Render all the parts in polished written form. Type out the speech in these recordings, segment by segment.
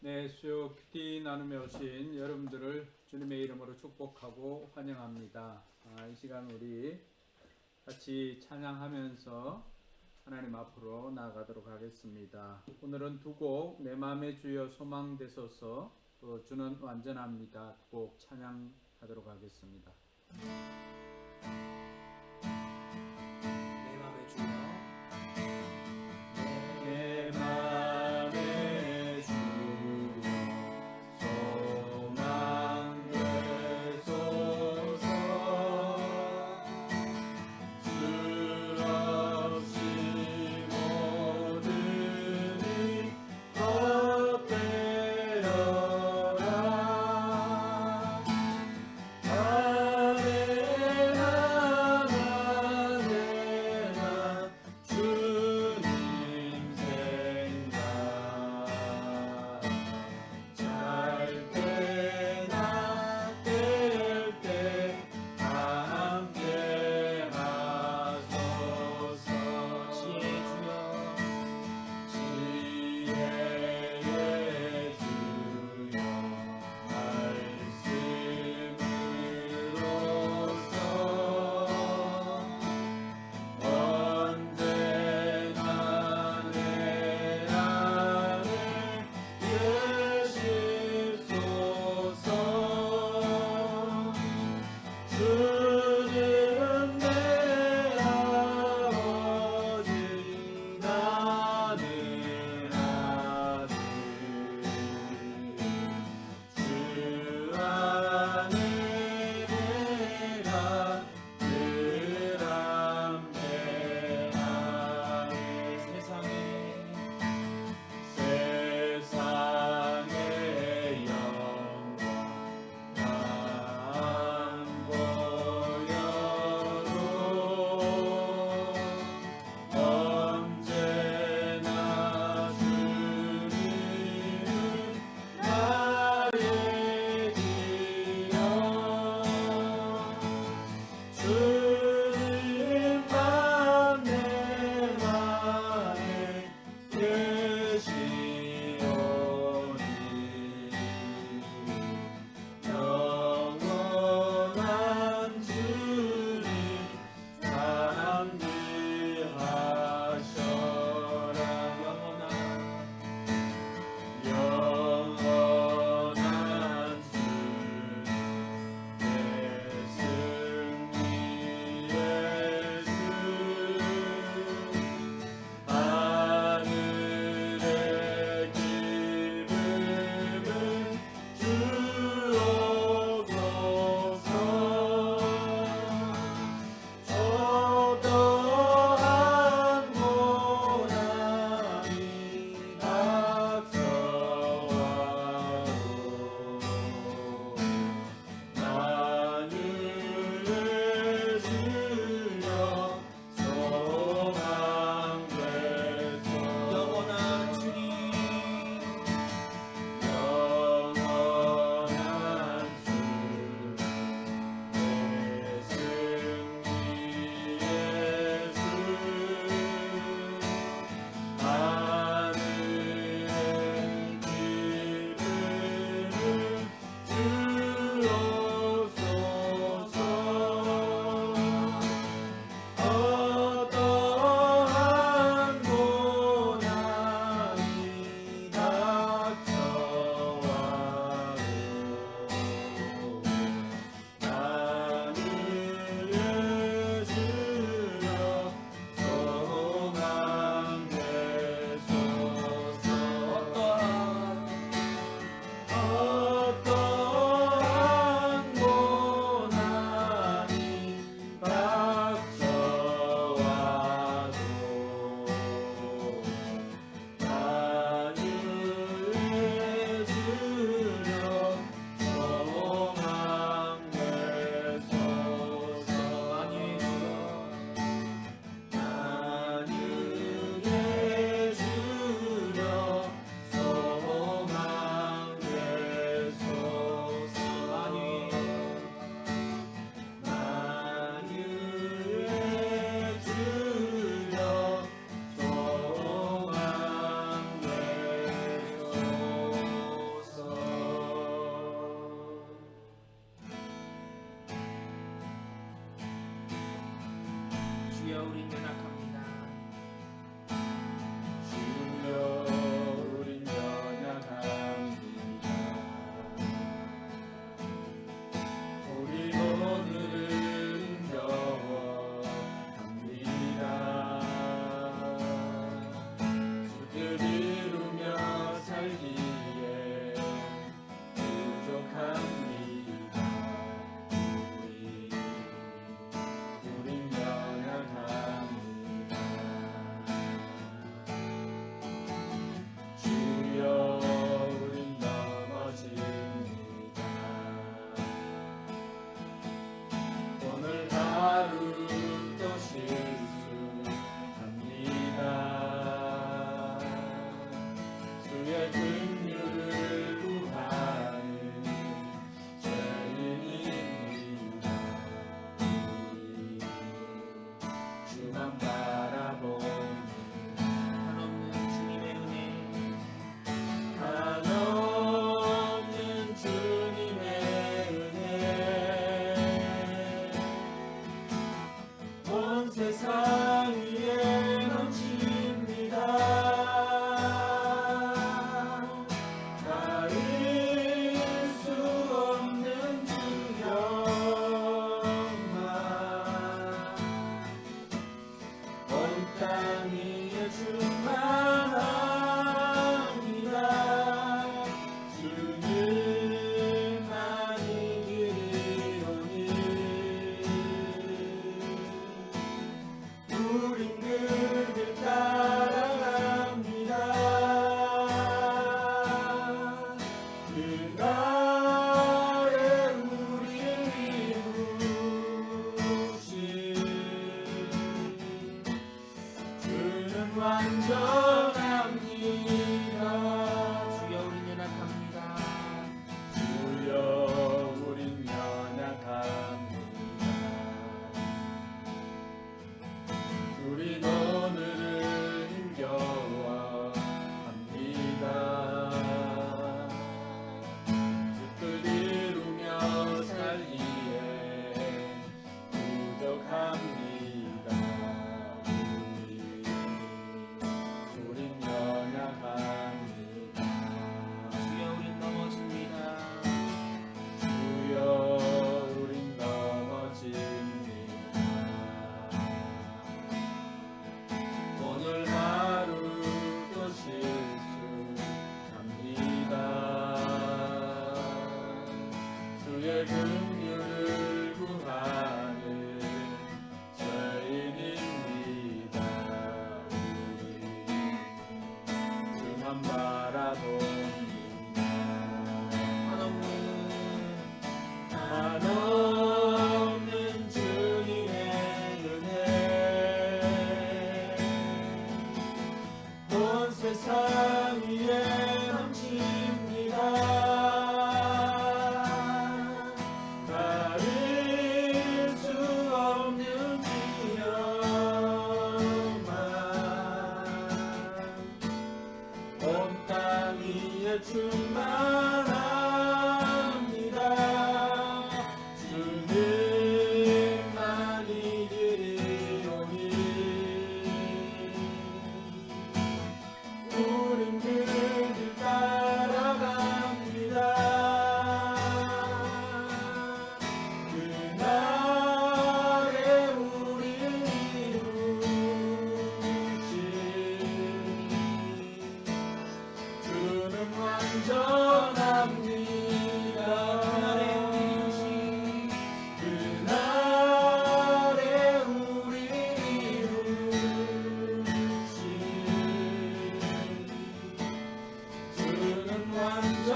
네, 수요 큐티 나눔에 오신 여러분들을 주님의 이름으로 축복하고 환영합니다. 이 시간 우리 같이 찬양하면서 하나님 앞으로 나아가도록 하겠습니다. 오늘은 두 곡, 내 마음의 주여 소망 되소서, 또 주는 완전합니다. 두 곡 찬양하도록 하겠습니다. 내 맘의 주여 내 맘의 주여 소망 되소서, 주 없이 모든 일 헛되어라. 아멘 완전합니다. 주여 우린 연약합니다. 주여 우린 연약합니다. 우린 오늘을 힘겨워합니다. 주 뜻 이루며 살기에 부족합니다. 우린 연약합니다. 주여 우린 넘어집니다. 주여 우린 넘어집니다. 오늘 하루도 실수합니다. 주의 긍휼을 구하는 죄인입니다. 우리 주만 바라봅니다. 한없는 주님의 은혜 온 세상 위에 넘칩니다. 가릴 수 없는 기억만 온 땅 위에 충만합니다. 주님만 이기리오니 우린 그 길 따라갑니다. 그날에 우리 이루신 주는 완전합니다. 그날에 우리 이루신 주는 완전합니다.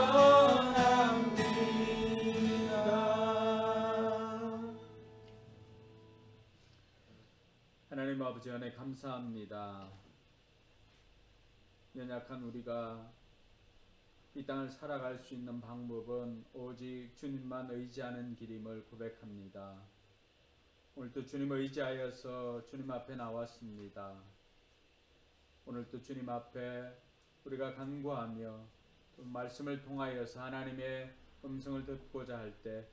하나님 아버지 은혜 감사합니다. 연약한 우리가 이 땅을 살아갈 수 있는 방법은 오직 주님만 의지하는 길임을 고백합니다. 오늘도 주님을 의지하여서 주님 앞에 나왔습니다. 오늘도 주님 앞에 우리가 간구하며 또 말씀을 통하여서 하나님의 음성을 듣고자 할 때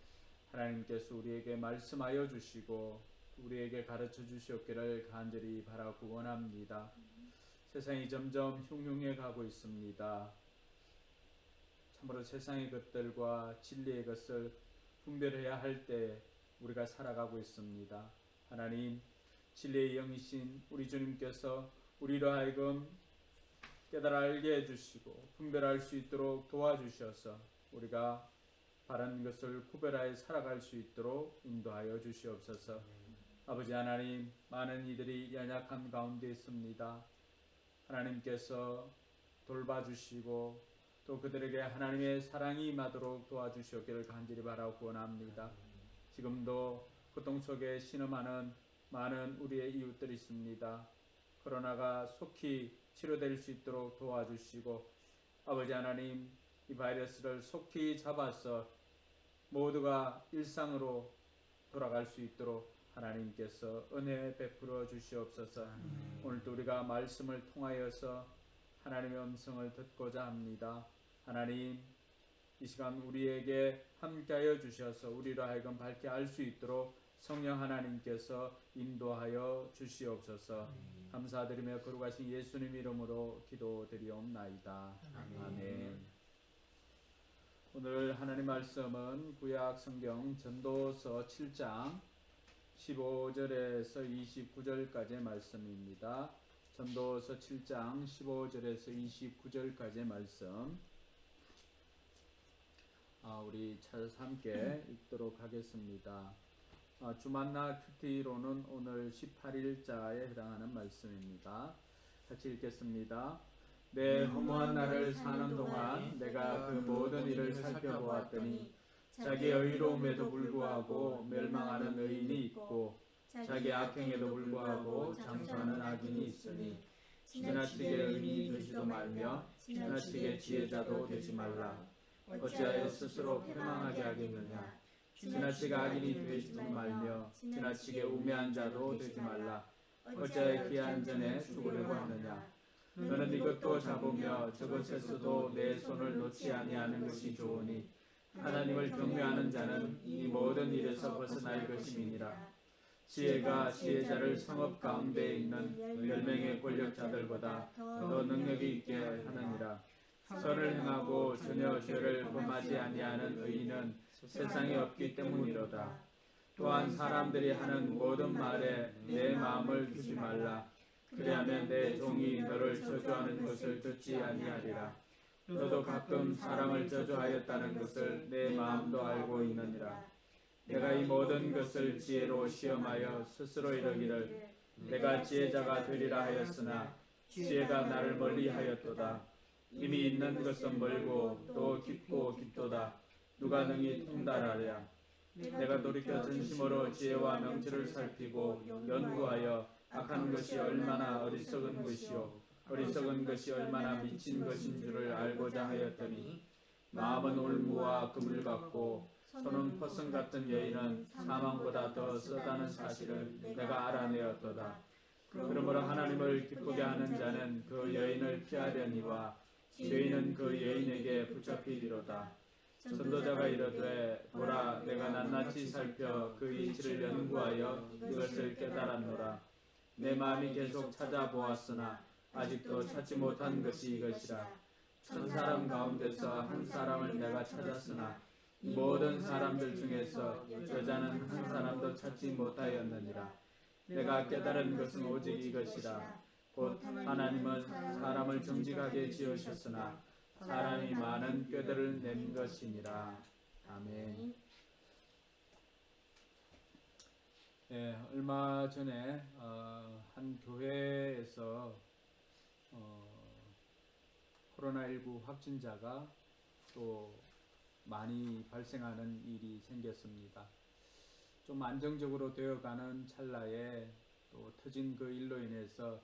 하나님께서 우리에게 말씀하여 주시고 우리에게 가르쳐 주시옵기를 간절히 바라고 원합니다. 세상이 점점 흉흉해 가고 있습니다. 참으로 세상의 것들과 진리의 것을 분별해야 할 때 우리가 살아가고 있습니다. 하나님, 진리의 영이신 우리 주님께서 우리로 하여금 깨달아 알게 해주시고 분별할 수 있도록 도와주셔서 우리가 바른 것을 구별하여 살아갈 수 있도록 인도하여 주시옵소서. 아버지 하나님, 많은 이들이 연약한 가운데 있습니다. 하나님께서 돌봐주시고 또 그들에게 하나님의 사랑이 임하도록 도와주시옵기를 간절히 바라고 원합니다. 지금도 고통 속에 신음하는 많은 우리의 이웃들이 있습니다. 코로나가 속히 치료될 수 있도록 도와주시고 아버지 하나님, 이 바이러스를 속히 잡아서 모두가 일상으로 돌아갈 수 있도록 하나님께서 은혜 베풀어 주시옵소서. 오늘도 우리가 말씀을 통하여서 하나님의 음성을 듣고자 합니다. 하나님, 이 시간 우리에게 함께하여 주셔서 우리로 하여금 밝게 알 수 있도록 성령 하나님께서 인도하여 주시옵소서. 감사드리며 거룩하신 예수님 이름으로 기도드리옵나이다. 아멘. 오늘 하나님 말씀은 구약 성경 전도서 7장 15절에서 29절까지의 말씀입니다. 전도서 7장 15절에서 29절까지의 말씀 우리 찾아서 함께 읽도록 하겠습니다. 주만나 큐티로는 오늘 18일자에 해당하는 말씀입니다. 같이 읽겠습니다. 내 허무한 날을 사는 동안 내가 그 모든 일을 살펴보았더니 자기 의로움에도 불구하고 멸망하는 의인이 있고 자기 악행에도 불구하고 장수하는 악인이 있으니 지나치게 의인이 되지도 말며 지나치게 지혜자도 되지 말라. 어찌하여 스스로 패망하게 하겠느냐. 지나치게 악인이 되지도 말며 지나치게 우매한 자도 되지 말라. 어찌하여 귀한 전에 죽으려고 하느냐. 너는 이것도 잡으며 저것에서도 내 손을 놓지 아니하는 것이 좋으니 하나님을 경외하는 자는 이 모든 일에서 벗어날 것임이니라. 지혜가 지혜자를 성읍 가운데 있는 10명의 권력자들보다 더 능력이 있게 하느니라. 선을 행하고 전혀 죄를 범하지 아니하는 의인은 세상에 없기 때문이로다. 또한 사람들이 하는 모든 말에 내 마음을 두지 말라. 그리하면 내 종이 너를 저주하는 것을 듣지 아니하리라. 너도 가끔 사람을 저주하였다는 것을 내 마음도 알고 있느니라. 내가 이 모든 것을 지혜로 시험하여 스스로 이르기를 내가 지혜자가 되리라 하였으나 지혜가 나를 멀리하였도다. 이미 있는 것은 멀고 또 깊고 깊도다. 누가 능히 통달하랴. 내가 돌이켜 진심으로 지혜와 명철을 살피고 연구하여 악한 것이 얼마나 어리석은 것이요 어리석은 것이 얼마나 미친 것인 줄을 알고자 하였더니 마음은 올무와 그물 같고 손은 퍼승 같은 여인은 사망보다 더 쓰다는 사실을 내가 알아내었도다. 그러므로 하나님을 기쁘게 하는 자는 그 여인을 피하려니와 죄인은 그 여인에게 붙잡히리로다. 전도자가 이르되 보라 내가 낱낱이 살펴 그 이치를 연구하여 이것을 깨달았노라. 내 마음이 계속 찾아보았으나 아직도 찾지 못한 것이 이것이라. 천 사람 가운데서 한 사람을 내가 찾았으나 모든 사람들 중에서 여자는 한 사람도 찾지 못하였느니라. 내가 깨달은 것은 오직 이것이라. 곧 하나님은 사람을 정직하게 지으셨으나 사람이 많은 꾀들을 낸 것이니라. 아멘. 얼마 전에 한 교회에서 코로나19 확진자가 또 많이 발생하는 일이 생겼습니다. 좀 안정적으로 되어가는 찰나에 또 터진 그 일로 인해서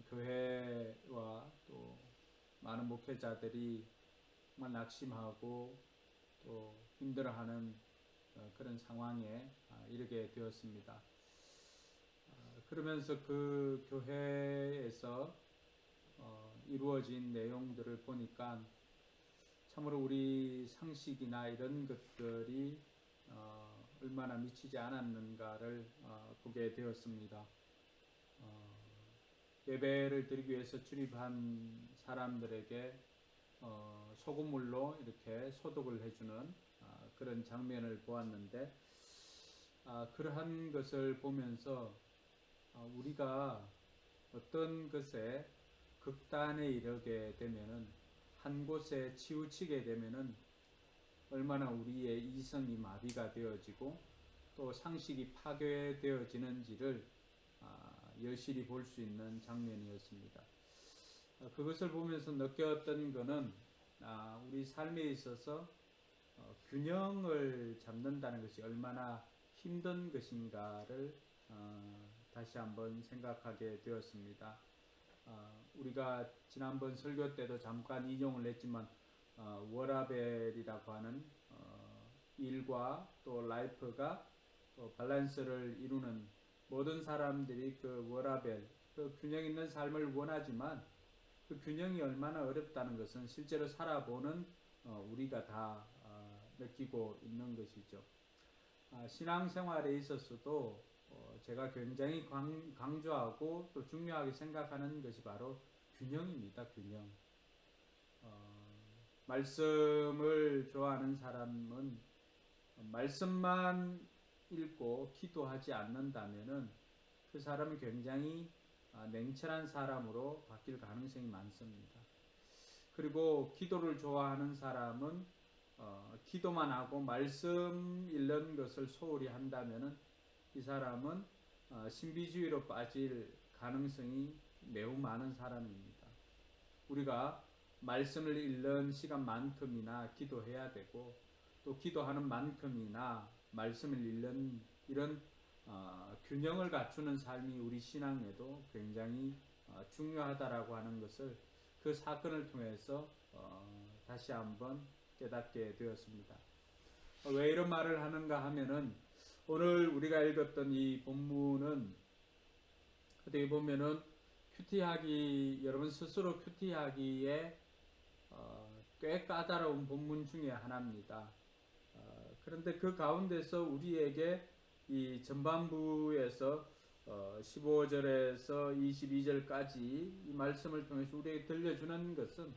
교회와 또 많은 목회자들이 정말 낙심하고 또 힘들어하는 그런 상황에 이르게 되었습니다. 그러면서 그 교회에서 이루어진 내용들을 보니까 참으로 우리 상식이나 이런 것들이 얼마나 미치지 않았는가를 보게 되었습니다. 예배를 드리기 위해서 출입한 사람들에게 소금물로 이렇게 소독을 해주는 그런 장면을 보았는데 그러한 것을 보면서 우리가 어떤 것에 극단에 이르게 되면은 한 곳에 치우치게 되면은 얼마나 우리의 이성이 마비가 되어지고 또 상식이 파괴되어지는지를 여실히 볼 수 있는 장면이었습니다. 그것을 보면서 느꼈던 것은 우리 삶에 있어서 균형을 잡는다는 것이 얼마나 힘든 것인가를 다시 한번 생각하게 되었습니다. 우리가 지난번 설교 때도 잠깐 인용을 했지만 워라벨이라고 하는 일과 또 라이프가 또 밸런스를 이루는 모든 사람들이 그 워라벨, 그 균형 있는 삶을 원하지만 그 균형이 얼마나 어렵다는 것은 실제로 살아보는 우리가 다 느끼고 있는 것이죠. 신앙생활에 있어서도 제가 굉장히 강조하고 또 중요하게 생각하는 것이 바로 균형입니다. 균형. 말씀을 좋아하는 사람은 말씀만 읽고 기도하지 않는다면은 그 사람은 굉장히 냉철한 사람으로 바뀔 가능성이 많습니다. 그리고 기도를 좋아하는 사람은 기도만 하고 말씀 읽는 것을 소홀히 한다면은 이 사람은 신비주의로 빠질 가능성이 매우 많은 사람입니다. 우리가 말씀을 읽는 시간만큼이나 기도해야 되고 또 기도하는 만큼이나 말씀을 읽는 이런 균형을 갖추는 삶이 우리 신앙에도 굉장히 중요하다라고 하는 것을 그 사건을 통해서 다시 한번 깨닫게 되었습니다. 왜 이런 말을 하는가 하면은 오늘 우리가 읽었던 이 본문은 어떻게 보면은 큐티하기, 여러분 스스로 큐티하기에 꽤 까다로운 본문 중에 하나입니다. 그런데 그 가운데서 우리에게 이 전반부에서 15절에서 22절까지 이 말씀을 통해서 우리에게 들려주는 것은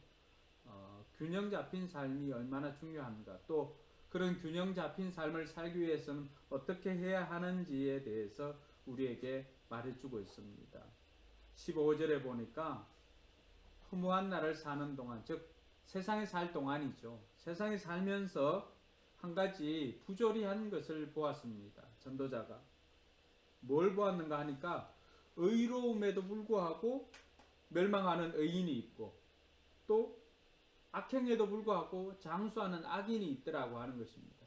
균형 잡힌 삶이 얼마나 중요한가, 또 그런 균형 잡힌 삶을 살기 위해서는 어떻게 해야 하는지에 대해서 우리에게 말해주고 있습니다. 15절에 보니까 허무한 날을 사는 동안, 즉 세상에 살 동안이죠. 세상에 살면서 한 가지 부조리한 것을 보았습니다. 전도자가 뭘 보았는가 하니까 의로움에도 불구하고 멸망하는 의인이 있고, 또 악행에도 불구하고 장수하는 악인이 있더라고 하는 것입니다.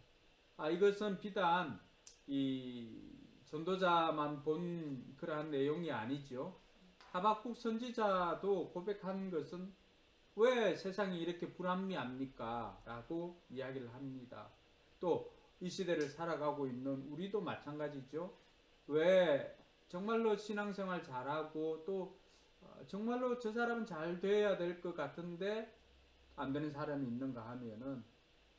이것은 비단 이 전도자만 본 그러한 내용이 아니죠. 하박국 선지자도 고백한 것은 왜 세상이 이렇게 불합리합니까? 라고 이야기를 합니다. 또 이 시대를 살아가고 있는 우리도 마찬가지죠. 왜 정말로 신앙생활 잘하고 또 정말로 저 사람은 잘 돼야 될 것 같은데 안 되는 사람이 있는가 하면은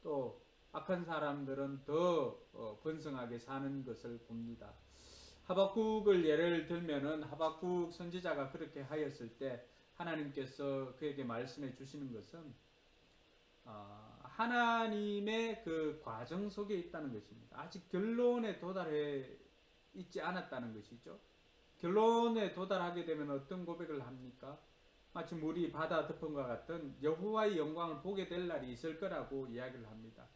또 악한 사람들은 더 번성하게 사는 것을 봅니다. 하박국을 예를 들면은 하박국 선지자가 그렇게 하였을 때 하나님께서 그에게 말씀해 주시는 것은 하나님의 그 과정 속에 있다는 것입니다. 아직 결론에 도달해 있지 않았다는 것이죠. 결론에 도달하게 되면 어떤 고백을 합니까? 마치 물이 바다 덮음과 같은 여호와의 영광을 보게 될 날이 있을 거라고 이야기를 합니다.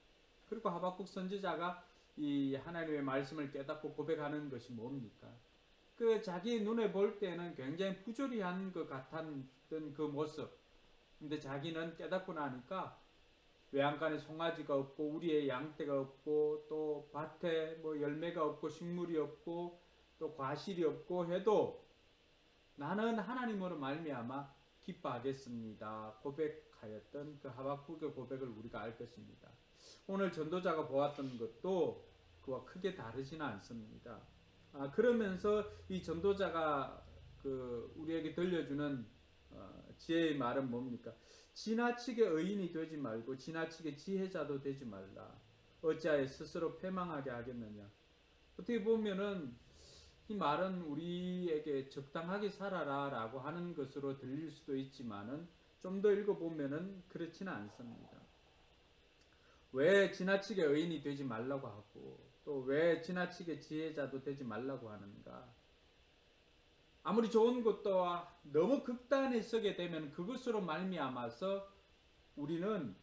그리고 하박국 선지자가 이 하나님의 말씀을 깨닫고 고백하는 것이 뭡니까? 그 자기 눈에 볼 때는 굉장히 부조리한 것 같았던 그 모습. 근데 자기는 깨닫고 나니까 외양간에 송아지가 없고 우리의 양떼가 없고 또 밭에 뭐 열매가 없고 식물이 없고 또 과실이 없고 해도 나는 하나님으로 말미암아 기뻐하겠습니다. 고백하였던 그 하박국의 고백을 우리가 알 것입니다. 오늘 전도자가 보았던 것도 그와 크게 다르지는 않습니다. 그러면서 이 전도자가 그 우리에게 들려주는 지혜의 말은 뭡니까? 지나치게 의인이 되지 말고 지나치게 지혜자도 되지 말라. 어찌하여 스스로 패망하게 하겠느냐. 어떻게 보면은 이 말은 우리에게 적당하게 살아라 라고 하는 것으로 들릴 수도 있지만은 좀 더 읽어보면은 그렇지는 않습니다. 왜 지나치게 의인이 되지 말라고 하고 또 왜 지나치게 지혜자도 되지 말라고 하는가? 아무리 좋은 것도 너무 극단에 서게 되면 그것으로 말미암아서 우리는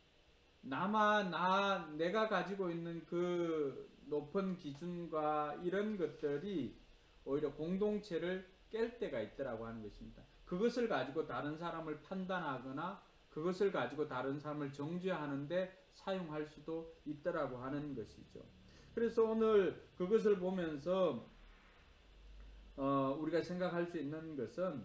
내가 가지고 있는 그 높은 기준과 이런 것들이 오히려 공동체를 깰 때가 있더라고 하는 것입니다. 그것을 가지고 다른 사람을 판단하거나 그것을 가지고 다른 사람을 정죄하는데 사용할 수도 있더라고 하는 것이죠. 그래서 오늘 그것을 보면서 우리가 생각할 수 있는 것은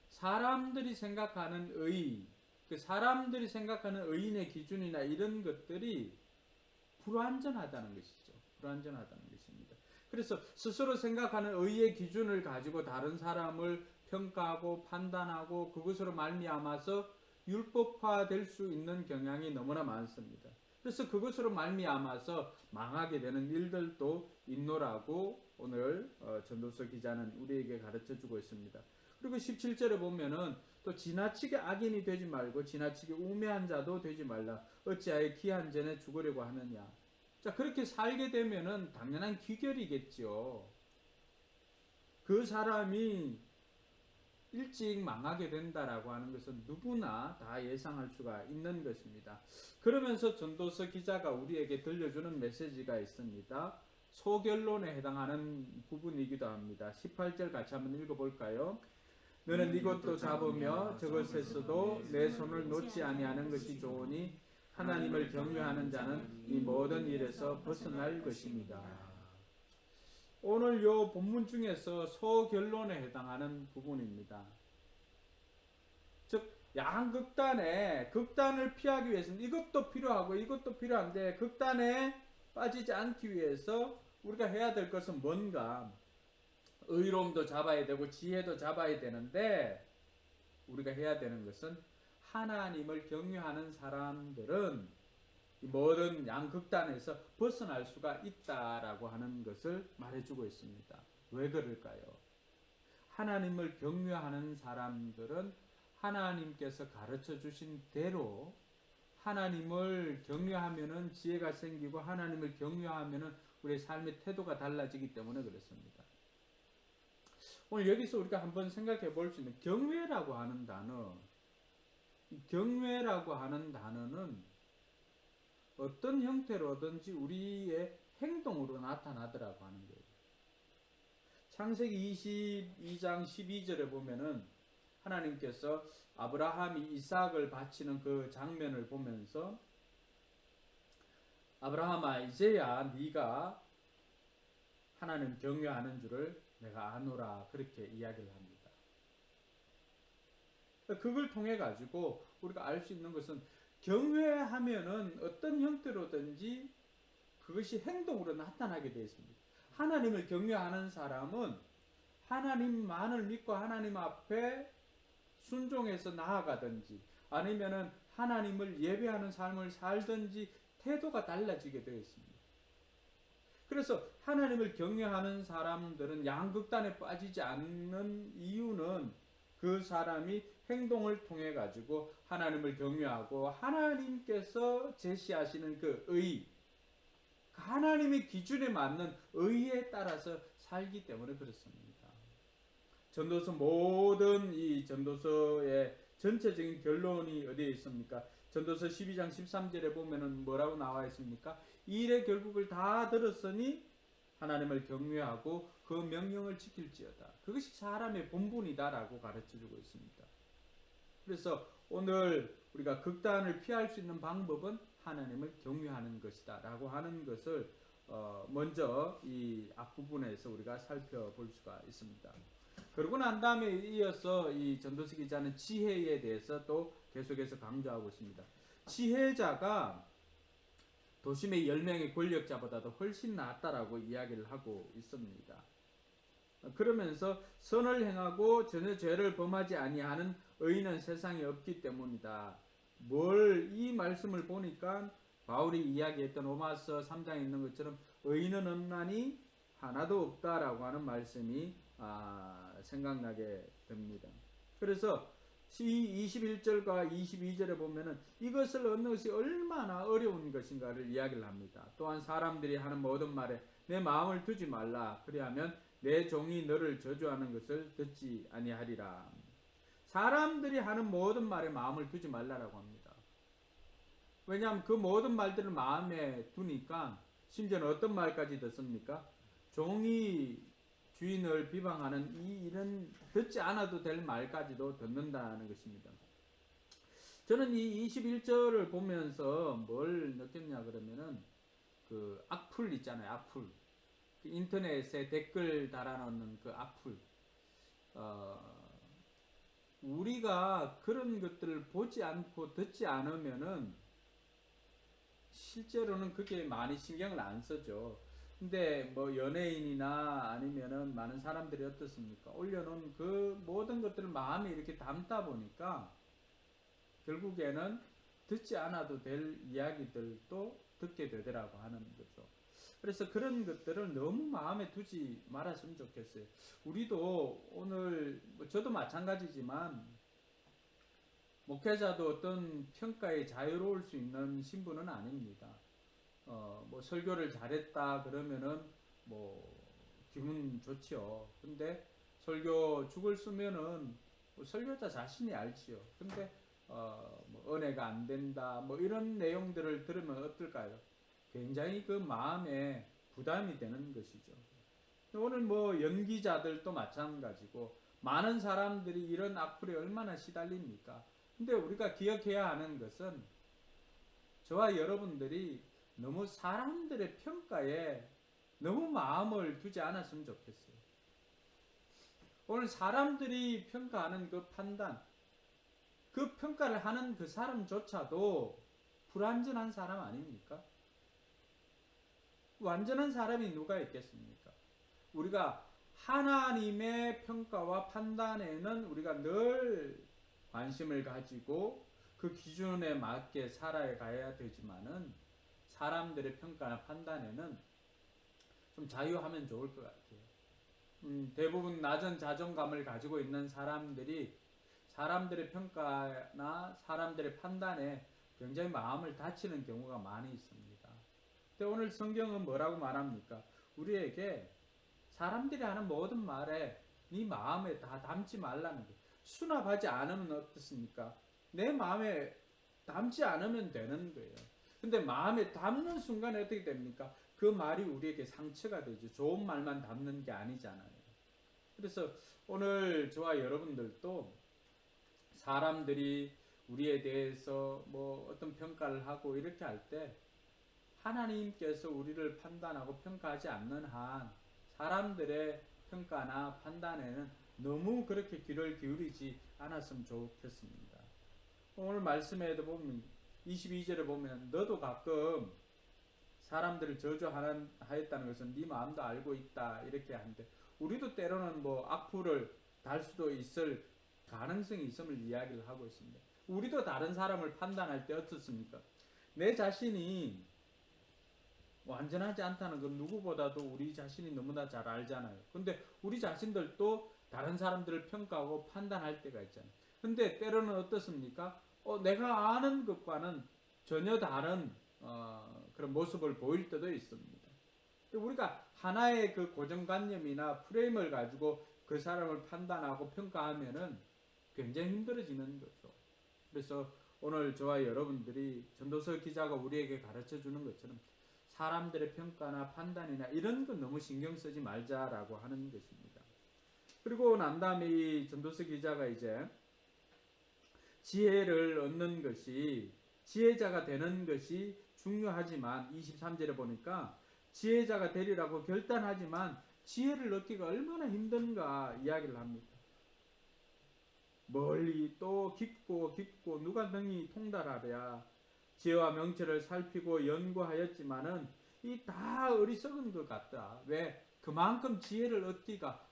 사람들이 생각하는 의, 그 사람들이 생각하는 의인의 기준이나 이런 것들이 불완전하다는 것이죠. 불완전하다는 것입니다. 그래서 스스로 생각하는 의의 기준을 가지고 다른 사람을 평가하고 판단하고 그것으로 말미암아서 율법화될 수 있는 경향이 너무나 많습니다. 그래서 그것으로 말미암아서 망하게 되는 일들도 있노라고 오늘 전도서 기자는 우리에게 가르쳐주고 있습니다. 그리고 17절에 보면은 또 지나치게 악인이 되지 말고 지나치게 우매한 자도 되지 말라. 어찌하여 기한 전에 죽으려고 하느냐. 자, 그렇게 살게 되면은 당연한 귀결이겠죠. 그 사람이 일찍 망하게 된다라고 하는 것은 누구나 다 예상할 수가 있는 것입니다. 그러면서 전도서 기자가 우리에게 들려주는 메시지가 있습니다. 소결론에 해당하는 부분이기도 합니다. 18절 같이 한번 읽어볼까요? 너는 이것도 잡으며 저것에서도 내 손을 놓지 아니하는 것이 좋으니 하나님을 경외하는 자는 이 모든 일에서 벗어날 것입니다. 오늘 요 본문 중에서 소결론에 해당하는 부분입니다. 극단을 피하기 위해서는 이것도 필요하고 이것도 필요한데 극단에 빠지지 않기 위해서 우리가 해야 될 것은 뭔가? 의로움도 잡아야 되고 지혜도 잡아야 되는데 우리가 해야 되는 것은 하나님을 경외하는 사람들은 이 모든 양극단에서 벗어날 수가 있다라고 하는 것을 말해주고 있습니다. 왜 그럴까요? 하나님을 경외하는 사람들은 하나님께서 가르쳐 주신 대로 하나님을 경외하면은 지혜가 생기고 하나님을 경외하면은 우리의 삶의 태도가 달라지기 때문에 그렇습니다. 오늘 여기서 우리가 한번 생각해 볼 수 있는 경외라고 하는 단어, 경외라고 하는 단어는 어떤 형태로든지 우리의 행동으로 나타나더라고 하는 거예요. 창세기 22장 12절에 보면은 하나님께서 아브라함이 이삭을 바치는 그 장면을 보면서 아브라함아 이제야 네가 하나님 경외하는 줄을 내가 아노라 그렇게 이야기를 합니다. 그걸 통해 가지고 우리가 알 수 있는 것은 경외하면은 어떤 형태로든지 그것이 행동으로 나타나게 되어 있습니다. 하나님을 경외하는 사람은 하나님만을 믿고 하나님 앞에 순종해서 나아가든지 아니면은 하나님을 예배하는 삶을 살든지 태도가 달라지게 되어 있습니다. 그래서 하나님을 경외하는 사람들은 양극단에 빠지지 않는 이유는 그 사람이 행동을 통해 가지고 하나님을 경외하고 하나님께서 제시하시는 그 의, 하나님의 기준에 맞는 의에 따라서 살기 때문에 그렇습니다. 전도서 모든 이 전도서의 전체적인 결론이 어디에 있습니까? 전도서 12장 13절에 보면은 뭐라고 나와 있습니까? 이 일의 결국을 다 들었으니 하나님을 경외하고 그 명령을 지킬지어다. 그것이 사람의 본분이다라고 가르쳐주고 있습니다. 그래서 오늘 우리가 극단을 피할 수 있는 방법은 하나님을 경외하는 것이다라고 하는 것을 먼저 이 앞부분에서 우리가 살펴볼 수가 있습니다. 그러고 난 다음에 이어서 이 전도서 기자는 지혜에 대해서 또 계속해서 강조하고 있습니다. 지혜자가 도심의 10명의 권력자보다도 훨씬 낫다라고 이야기를 하고 있습니다. 그러면서 선을 행하고 전혀 죄를 범하지 아니하는 의인은 세상에 없기 때문이다. 이 말씀을 보니까 바울이 이야기했던 로마서 3장에 있는 것처럼 의인은 없나니 하나도 없다라고 하는 말씀이 생각나게 됩니다. 그래서 21절과 22절에 보면은 이것을 얻는 것이 얼마나 어려운 것인가를 이야기를 합니다. 또한 사람들이 하는 모든 말에 내 마음을 두지 말라. 그리하면 내 종이 너를 저주하는 것을 듣지 아니하리라. 사람들이 하는 모든 말에 마음을 두지 말라라고 합니다. 왜냐하면 그 모든 말들을 마음에 두니까 심지어는 어떤 말까지 듣습니까? 종이 주인을 비방하는 이 일은 듣지 않아도 될 말까지도 듣는다는 것입니다. 저는 이 21절을 보면서 뭘 느꼈냐 그러면은 그 악플 있잖아요. 악플. 그 인터넷에 댓글 달아놓는 그 악플. 우리가 그런 것들을 보지 않고 듣지 않으면은 실제로는 그렇게 많이 신경을 안 쓰죠. 근데 뭐 연예인이나 아니면은 많은 사람들이 어떻습니까? 올려놓은 그 모든 것들을 마음에 이렇게 담다 보니까 결국에는 듣지 않아도 될 이야기들도 듣게 되더라고 하는 거죠. 그래서 그런 것들을 너무 마음에 두지 말았으면 좋겠어요. 우리도 오늘 저도 마찬가지지만 목회자도 어떤 평가에 자유로울 수 있는 신분은 아닙니다. 뭐 설교를 잘했다 그러면은 뭐 기분 좋지요. 근데 설교 죽을 쓰면은 뭐 설교자 자신이 알지요. 근데 뭐 은혜가 안 된다 뭐 이런 내용들을 들으면 어떨까요? 굉장히 그 마음에 부담이 되는 것이죠. 오늘 뭐 연기자들도 마찬가지고 많은 사람들이 이런 악플에 얼마나 시달립니까? 근데 우리가 기억해야 하는 것은 저와 여러분들이 너무 사람들의 평가에 너무 마음을 두지 않았으면 좋겠어요. 오늘 사람들이 평가하는 그 판단, 그 평가를 하는 그 사람조차도 불완전한 사람 아닙니까? 완전한 사람이 누가 있겠습니까? 우리가 하나님의 평가와 판단에는 우리가 늘 관심을 가지고 그 기준에 맞게 살아가야 되지만은 사람들의 평가나 판단에는 좀 자유하면 좋을 것 같아요. 대부분 낮은 자존감을 가지고 있는 사람들이 사람들의 평가나 사람들의 판단에 굉장히 마음을 다치는 경우가 많이 있습니다. 근데 오늘 성경은 뭐라고 말합니까? 우리에게 사람들이 하는 모든 말에 네 마음에 다 담지 말라는 거예요. 수납하지 않으면 어떻습니까? 내 마음에 담지 않으면 되는 거예요. 근데 마음에 담는 순간에 어떻게 됩니까? 그 말이 우리에게 상처가 되죠. 좋은 말만 담는 게 아니잖아요. 그래서 오늘 저와 여러분들도 사람들이 우리에 대해서 뭐 어떤 평가를 하고 이렇게 할 때 하나님께서 우리를 판단하고 평가하지 않는 한 사람들의 평가나 판단에는 너무 그렇게 귀를 기울이지 않았으면 좋겠습니다. 오늘 말씀에도 보면 22절에 보면 너도 가끔 사람들을 저주하였다는 것은 네 마음도 알고 있다 이렇게 하는데 우리도 때로는 뭐 악플을 달 수도 있을 가능성이 있음을 이야기를 하고 있습니다. 우리도 다른 사람을 판단할 때 어떻습니까? 내 자신이 완전하지 않다는 건 누구보다도 우리 자신이 너무나 잘 알잖아요. 근데 우리 자신들도 다른 사람들을 평가하고 판단할 때가 있잖아요. 근데 때로는 어떻습니까? 내가 아는 것과는 전혀 다른 그런 모습을 보일 때도 있습니다. 우리가 하나의 그 고정관념이나 프레임을 가지고 그 사람을 판단하고 평가하면은 굉장히 힘들어지는 거죠. 그래서 오늘 저와 여러분들이 전도서 기자가 우리에게 가르쳐 주는 것처럼 사람들의 평가나 판단이나 이런 건 너무 신경 쓰지 말자라고 하는 것입니다. 그리고 난 다음에 이 전도서 기자가 이제 지혜를 얻는 것이 지혜자가 되는 것이 중요하지만 23절에 보니까 지혜자가 되리라고 결단하지만 지혜를 얻기가 얼마나 힘든가 이야기를 합니다. 멀리 또 깊고 누가 능히 통달하랴. 지혜와 명철을 살피고 연구하였지만은 이 다 어리석은 것 같다. 왜? 그만큼 지혜를 얻기가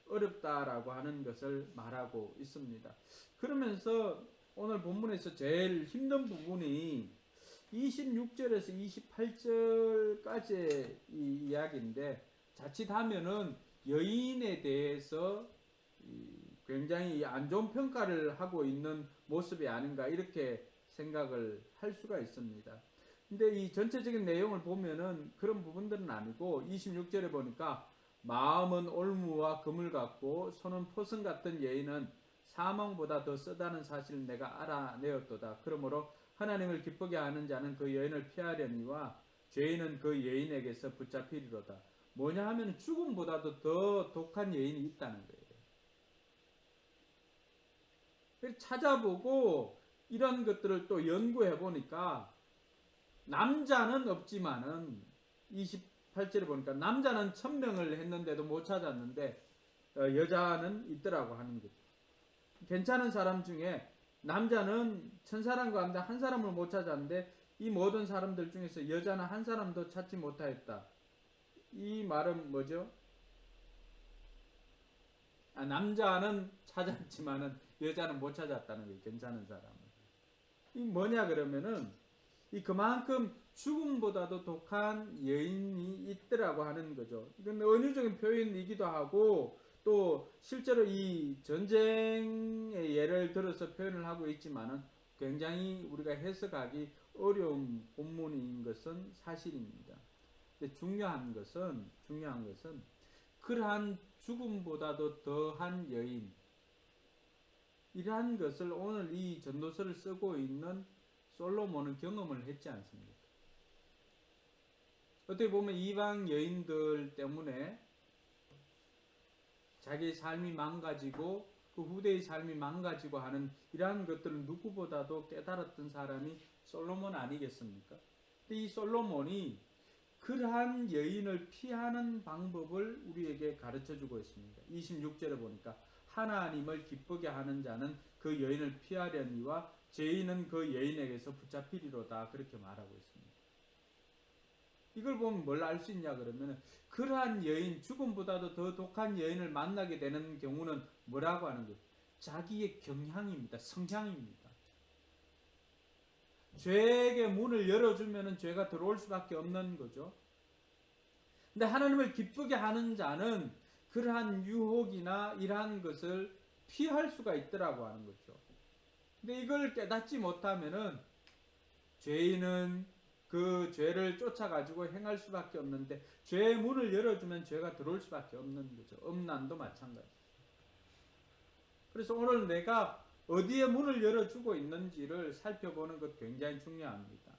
어렵다라고 하는 것을 말하고 있습니다. 그러면서 오늘 본문에서 제일 힘든 부분이 26절에서 28절까지의 이 이야기인데 자칫하면은 여인에 대해서 굉장히 안 좋은 평가를 하고 있는 모습이 아닌가 이렇게 생각을 할 수가 있습니다. 근데 이 전체적인 내용을 보면은 그런 부분들은 아니고 26절에 보니까 마음은 올무와 금을 같고 손은 포승 같은 여인은 사망보다 더 쓰다는 사실을 내가 알아내었도다. 그러므로 하나님을 기쁘게 하는 자는 그 여인을 피하려니와 죄인은 그 여인에게서 붙잡히리로다. 뭐냐 하면 죽음보다도 더 독한 여인이 있다는 거예요. 찾아보고 이런 것들을 또 연구해 보니까 남자는 없지만은 28절에 보니까 남자는 1000명을 했는데도 못 찾았는데 여자는 있더라고 하는 거죠. 괜찮은 사람 중에 남자는 1000사람과 한데 한 사람을 못 찾았는데 이 모든 사람들 중에서 여자는 한 사람도 찾지 못하였다. 이 말은 뭐죠? 남자는 찾았지만은 여자는 못 찾았다는 거예요. 괜찮은 사람은. 이 뭐냐 그러면은 이 그만큼 죽음보다도 독한 여인이 있더라고 하는 거죠. 이건 은유적인 표현이기도 하고 또 실제로 이 전쟁의 예를 들어서 표현을 하고 있지만은 굉장히 우리가 해석하기 어려운 본문인 것은 사실입니다. 근데 중요한 것은 그러한 죽음보다도 더한 여인 이러한 것을 오늘 이 전도서를 쓰고 있는 솔로몬은 경험을 했지 않습니까? 어떻게 보면 이방 여인들 때문에 자기의 삶이 망가지고 그 후대의 삶이 망가지고 하는 이러한 것들을 누구보다도 깨달았던 사람이 솔로몬 아니겠습니까? 근데 이 솔로몬이 그러한 여인을 피하는 방법을 우리에게 가르쳐 주고 있습니다. 26절에 보니까 하나님을 기쁘게 하는 자는 그 여인을 피하려니와 죄인은 그 여인에게서 붙잡히리로다. 그렇게 말하고 있습니다. 이걸 보면 뭘 알 수 있냐 그러면 그러한 여인, 죽음보다도 더 독한 여인을 만나게 되는 경우는 뭐라고 하는 거예요? 자기의 경향입니다. 성향입니다. 죄에게 문을 열어주면 죄가 들어올 수밖에 없는 거죠. 근데 하나님을 기쁘게 하는 자는 그러한 유혹이나 이러한 것을 피할 수가 있더라고 하는 거죠. 근데 이걸 깨닫지 못하면은 죄인은 그 죄를 쫓아가지고 행할 수밖에 없는데 죄의 문을 열어주면 죄가 들어올 수밖에 없는 거죠. 음란도 마찬가지. 그래서 오늘 내가 어디에 문을 열어주고 있는지를 살펴보는 것 굉장히 중요합니다.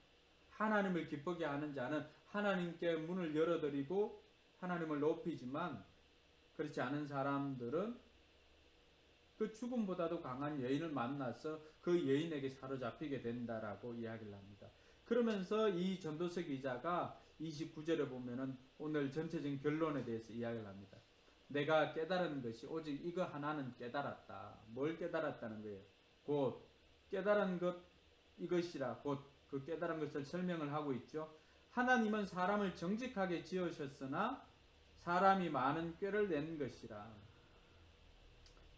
하나님을 기쁘게 하는 자는 하나님께 문을 열어드리고 하나님을 높이지만 그렇지 않은 사람들은 그 죽음보다도 강한 여인을 만나서 그 여인에게 사로잡히게 된다라고 이야기를 합니다. 그러면서 이 전도서 기자가 29절에 보면은 오늘 전체적인 결론에 대해서 이야기를 합니다. 내가 깨달은 것이 오직 이거 하나는 깨달았다. 뭘 깨달았다는 거예요? 곧 깨달은 것 이것이라 곧 그 깨달은 것을 설명을 하고 있죠. 하나님은 사람을 정직하게 지으셨으나 사람이 많은 꾀를 낸 것이라.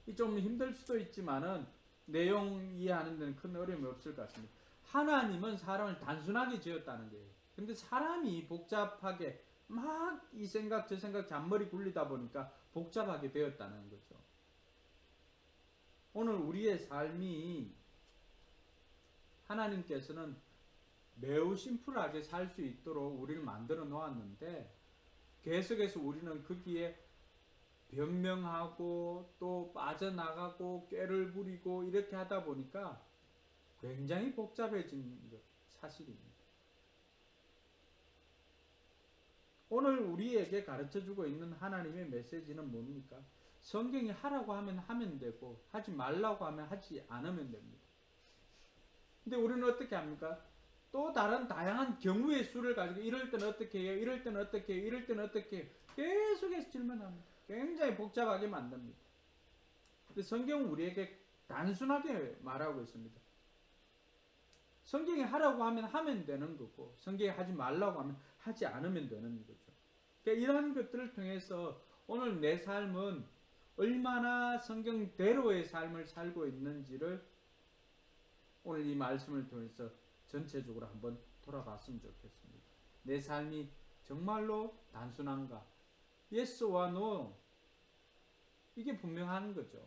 이 좀 힘들 수도 있지만은 내용 이해하는 데는 큰 어려움이 없을 것 같습니다. 하나님은 사람을 단순하게 지었다는 거예요. 근데 사람이 복잡하게 막 이 생각 저 생각 잔머리 굴리다 보니까 복잡하게 되었다는 거죠. 오늘 우리의 삶이 하나님께서는 매우 심플하게 살 수 있도록 우리를 만들어 놓았는데 계속해서 우리는 거기에 변명하고 또 빠져나가고 꾀를 부리고 이렇게 하다 보니까 굉장히 복잡해진 것 사실입니다. 오늘 우리에게 가르쳐주고 있는 하나님의 메시지는 뭡니까? 성경이 하라고 하면 하면 되고 하지 말라고 하면 하지 않으면 됩니다. 근데 우리는 어떻게 합니까? 또 다른 다양한 경우의 수를 가지고 이럴 때는 어떻게 해요? 이럴 때는 어떻게 해요? 이럴 때는 어떻게 해요? 계속해서 질문합니다. 굉장히 복잡하게 만듭니다. 근데 성경은 우리에게 단순하게 말하고 있습니다. 성경이 하라고 하면 하면 되는 거고 성경이 하지 말라고 하면 하지 않으면 되는 거죠. 그러니까 이런 것들을 통해서 오늘 내 삶은 얼마나 성경대로의 삶을 살고 있는지를 오늘 이 말씀을 통해서 전체적으로 한번 돌아봤으면 좋겠습니다. 내 삶이 정말로 단순한가? 예스와 노 이게 분명한 거죠.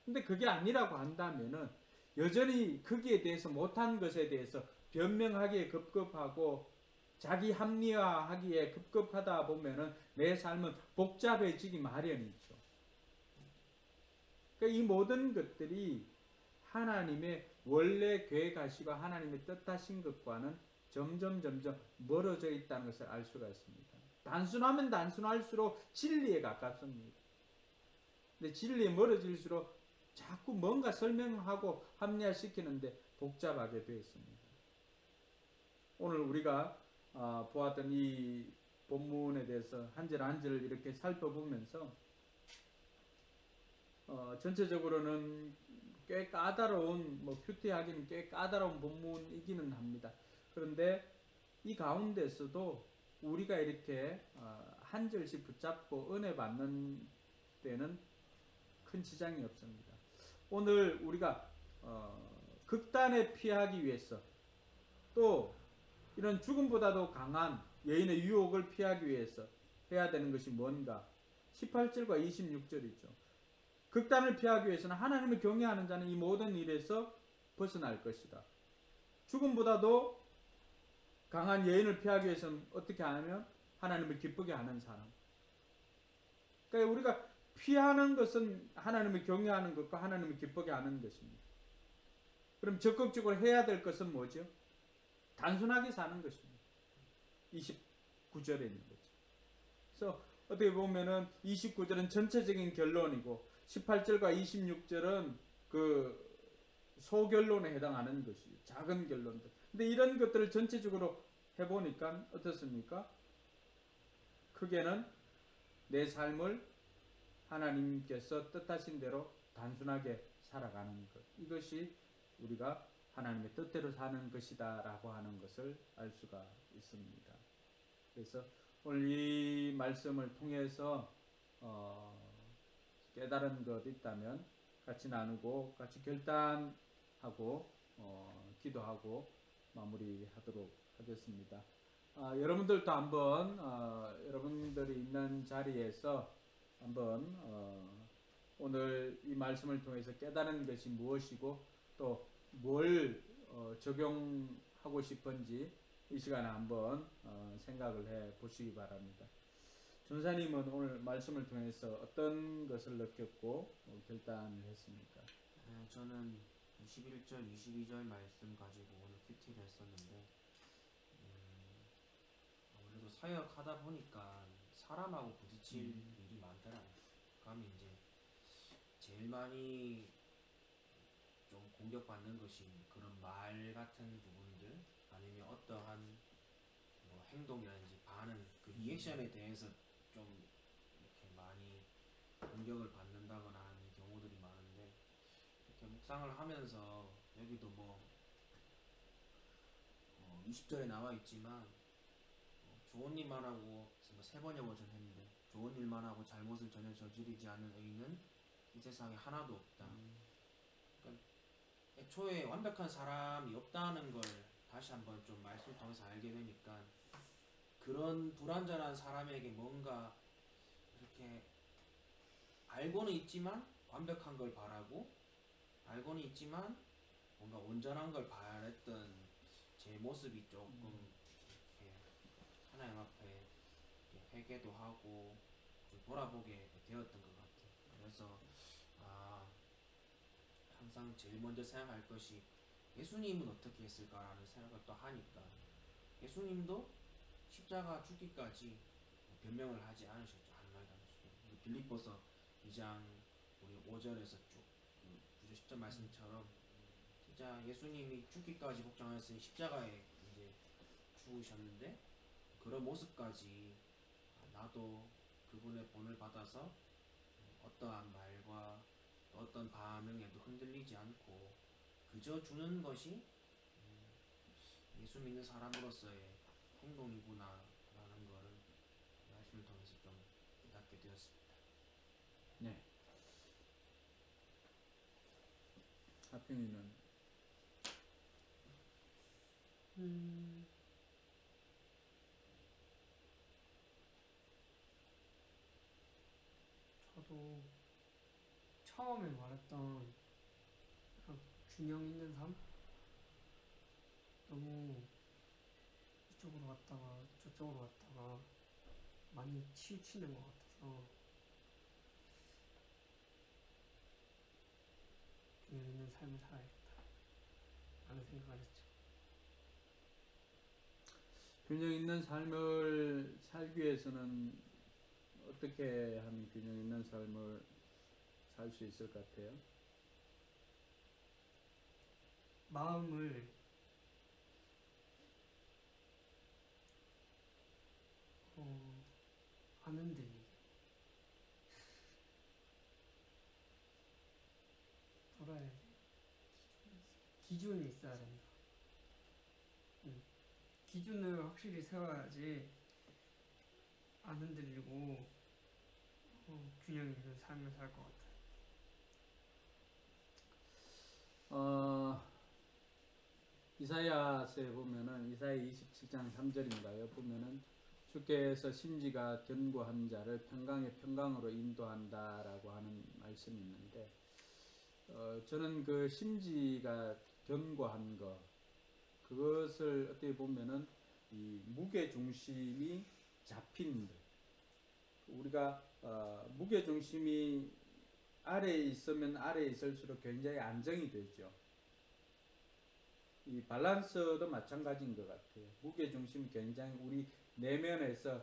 근데 그게 아니라고 한다면은 여전히 거기에 대해서 못한 것에 대해서 변명하기에 급급하고 자기 합리화하기에 급급하다 보면은 내 삶은 복잡해지기 마련이죠. 그러니까 이 모든 것들이 하나님의 원래 계획하시고 하나님의 뜻하신 것과는 점점 멀어져 있다는 것을 알 수가 있습니다. 단순하면 단순할수록 진리에 가깝습니다. 근데 진리에 멀어질수록 자꾸 뭔가 설명하고 합리화시키는데 복잡하게 되어 있습니다. 오늘 우리가 보았던 이 본문에 대해서 한 절 한 절 이렇게 살펴보면서 전체적으로는 꽤 까다로운 큐티하기는 꽤 까다로운 본문이기는 합니다. 그런데 이 가운데서도 우리가 이렇게 한 절씩 붙잡고 은혜 받는 데는 큰 지장이 없습니다. 오늘 우리가 극단에 피하기 위해서 또 이런 죽음보다도 강한 여인의 유혹을 피하기 위해서 해야 되는 것이 뭔가? 18절과 26절이죠. 극단을 피하기 위해서는 하나님을 경외하는 자는 이 모든 일에서 벗어날 것이다. 죽음보다도 강한 여인을 피하기 위해서는 어떻게 하냐면 하나님을 기쁘게 하는 사람. 그러니까 우리가 피하는 것은 하나님을 경외하는 것과 하나님을 기쁘게 하는 것입니다. 그럼 적극적으로 해야 될 것은 뭐죠? 단순하게 사는 것입니다. 29절에 있는 거죠. 그래서 어떻게 보면은 29절은 전체적인 결론이고 18절과 26절은 그 소결론에 해당하는 것이죠. 작은 결론들. 근데 이런 것들을 전체적으로 해보니까 어떻습니까? 크게는 내 삶을 하나님께서 뜻하신 대로 단순하게 살아가는 것, 이것이 우리가 하나님의 뜻대로 사는 것이다라고 하는 것을 알 수가 있습니다. 그래서 오늘 이 말씀을 통해서 깨달은 것 있다면 같이 나누고 같이 결단하고 기도하고 마무리하도록 하겠습니다. 여러분들도 한번 여러분들이 있는 자리에서 한번 오늘 이 말씀을 통해서 깨달은 것이 무엇이고 또 뭘 적용하고 싶은지 이 시간에 한번 생각을 해 보시기 바랍니다. 전사님은 오늘 말씀을 통해서 어떤 것을 느꼈고 결단을 했습니까? 저는 21절, 22절 말씀 가지고 오늘 큐티를 했었는데 아무래도 사역하다 보니까 사람하고 부딪힐 일이 많더라고요. 그러면 이제 제일 많이 좀 공격받는 것이 그런 말 같은 부분들 아니면 어떠한 뭐 행동이라든지 반응, 그 리액션에 대해서 좀 이렇게 많이 공격을 받는다거나 하는 경우들이 많은데 이렇게 묵상을 하면서 여기도 뭐 20절에 나와 있지만 좋은 일만 하고 세 번역 버전 했는데 좋은 일만 하고 잘못을 전혀 저지르지 않는 의인은 이 세상에 하나도 없다. 그러니까 애초에 완벽한 사람이 없다는 걸 다시 한번 좀 말씀을 통해서 알게 되니까 그런 불완전한 사람에게 뭔가 이렇게 알고는 있지만 완벽한 걸 바라고 알고는 있지만 뭔가 온전한 걸 바랬던 제 모습이 조금 이렇게 하나님 앞에 이렇게 회개도 하고 좀 돌아보게 되었던 것 같아요. 그래서 항상 제일 먼저 생각할 것이 예수님은 어떻게 했을까라는 생각을 또 하니까 예수님도 십자가 죽기까지 변명을 하지 않으셨죠. 한 말도 안 하시고 빌립보서 2장 우리 5절에서 쭉그 9절 10절 말씀처럼 진짜 예수님이 죽기까지 복종하였으니 십자가에 이제 죽으셨는데 그런 모습까지 나도 그분의 본을 받아서 어떠한 말과 어떤 반응에도 흔들리지 않고 그저 주는 것이 예수 믿는 사람으로서의 행동이구나 라는 걸 말씀을 통해서 좀 깨닫게 되었습니다. 네. 하평이는 저도 처음에 말했던 약간 균형 있는 삶? 너무 이쪽으로 갔다가 저쪽으로 갔다가 많이 치우치는 것 같아서 균형 있는 삶을 살아야겠다 라는 생각을 했죠. 균형 있는 삶을 살기 위해서는 어떻게 하면 균형 있는 삶을 살 수 있을 것 같아요? 마음을 안 흔들리게 뭐라 해야 돼? 기준이 있어야 된다. 기준을 확실히 세워야지 안 흔들리고 균형 있는 삶을 살 것 같아요. 이사야서에 보면은 이사야 27장 3절인가요? 보면은 주께서 심지가 견고한 자를 평강의 평강으로 인도한다라고 하는 말씀이 있는데 저는 그 심지가 견고한 것 그것을 어떻게 보면은 이 무게 중심이 잡힌 것 우리가 무게 중심이 아래에 있으면 아래에 있을수록 굉장히 안정이 되죠. 이 밸런스도 마찬가지인 것 같아요. 무게 중심이 굉장히 우리 내면에서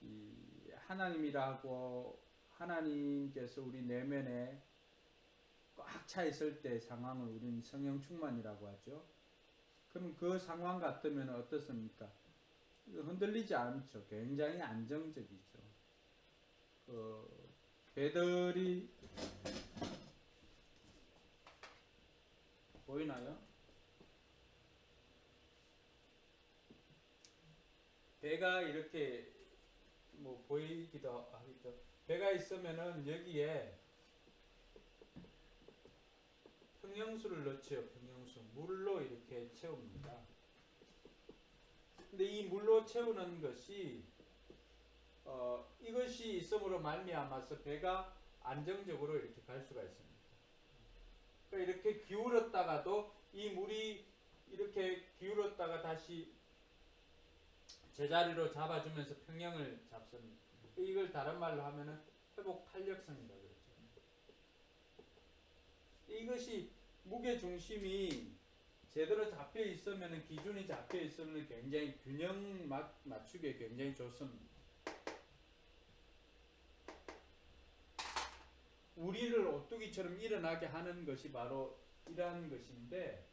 이 하나님이라고 하나님께서 우리 내면에 꽉 차 있을 때 상황을 우리는 성령 충만이라고 하죠. 그럼 그 상황 같으면 어떻습니까? 흔들리지 않죠. 굉장히 안정적이죠. 배들이 보이나요? 배가 이렇게 뭐 보이기도 하겠죠. 배가 있으면은 여기에 평형수를 넣지요. 평형수 물로 이렇게 채웁니다. 근데 이 물로 채우는 것이 이것이 있음으로 말미암아서 배가 안정적으로 이렇게 갈 수가 있습니다. 그러니까 이렇게 기울었다가도 이 물이 이렇게 기울었다가 다시 제자리로 잡아주면서 평형을 잡습니다. 이걸 다른 말로 하면은 회복 탄력성이라고 그러죠. 이것이 무게 중심이 제대로 잡혀 있으면 기준이 잡혀 있으면 굉장히 균형 맞추기에 굉장히 좋습니다. 우리를 오뚜기처럼 일어나게 하는 것이 바로 이러한 것인데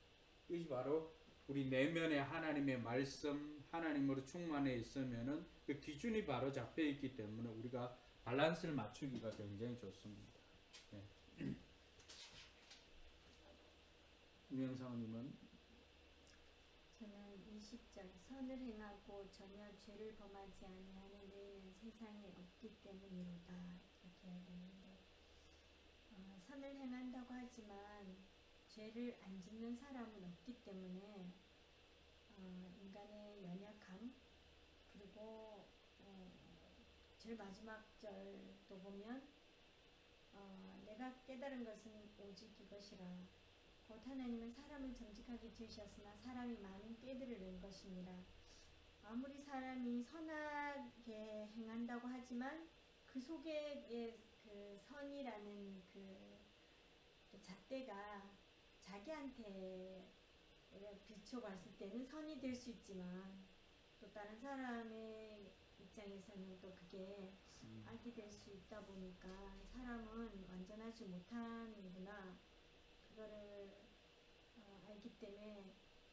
이것이 바로 우리 내면에 하나님의 말씀, 하나님으로 충만해 있으면은 그 기준이 바로 잡혀 있기 때문에 우리가 밸런스를 맞추기가 굉장히 좋습니다. 네. 유영상님은 저는 20절 선을 행하고 전혀 죄를 범하지 아니하는 너희는 세상에 없기 때문이로다 이렇게 해야 되는데 선을 행한다고 하지만 죄를 안 짓는 사람은 없기 때문에 인간의 연약함 그리고 제일 마지막 절도 보면 내가 깨달은 것은 오직 이것이라 곧 하나님은 사람을 정직하게 지으셨으나 사람이 많은 꾀들을 낸 것이니라. 아무리 사람이 선하게 행한다고 하지만 그 속에 그 선이라는 그 잣대가 자기한테 비춰봤을 때는 선이 될 수 있지만 또 다른 사람의 입장에서는 또 그게 악이 될 수 있다 보니까 사람은 완전하지 못하는구나 그거를 알기 때문에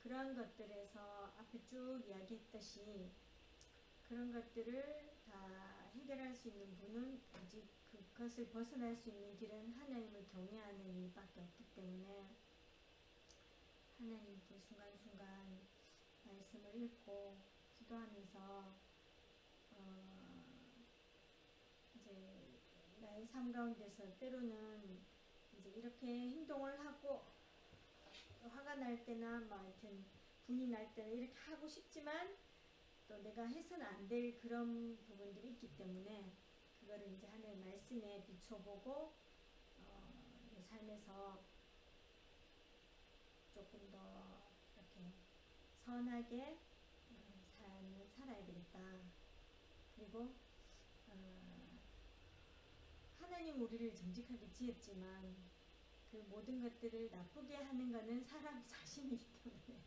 그러한 것들에서 앞에 쭉 이야기했듯이 그런 것들을 다 해결할 수 있는 분은 오직 그것을 벗어날 수 있는 길은 하나님을 경외하는 일밖에 없기 때문에 하나님께 순간순간 말씀을 읽고 기도하면서 이제 나의 삶 가운데서 때로는 이제 이렇게 행동을 하고 화가 날 때나 뭐 하여튼 분이 날 때는 이렇게 하고 싶지만 또 내가 해서는 안 될 그런 부분들이 있기 때문에 그거를 이제 하나님의 말씀에 비춰보고 내 삶에서 조금 더 이렇게 선하게 삶을 살아야 되겠다. 그리고 하나님 우리를 정직하게 지었지만 그 모든 것들을 나쁘게 하는 것은 사람 자신이기 때문에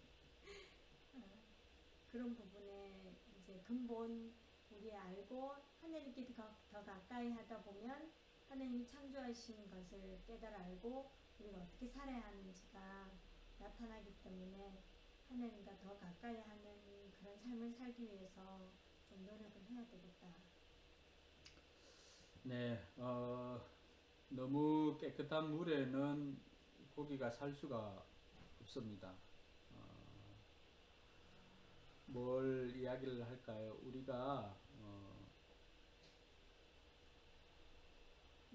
그런 부분에 이제 근본 우리 알고 하나님께 더 가까이 하다 보면 하나님이 창조하신 것을 깨달아 알고 우리가 어떻게 살아야 하는지가 나타나기 때문에 하나님과 더 가까이 하는 그런 삶을 살기 위해서 좀 노력을 해야 되겠다. 네, 너무 깨끗한 물에는 고기가 살 수가 없습니다. 뭘 이야기를 할까요? 우리가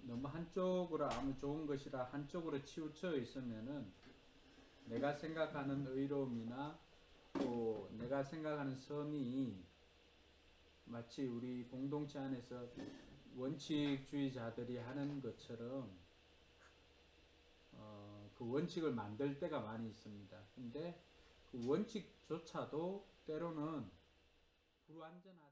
너무 한쪽으로 아무 좋은 것이라 한쪽으로 치우쳐 있으면은 내가 생각하는 의로움이나 또 내가 생각하는 선이 마치 우리 공동체 안에서 원칙주의자들이 하는 것처럼 그 원칙을 만들 때가 많이 있습니다. 근데 그 원칙조차도 때로는 불완전하다.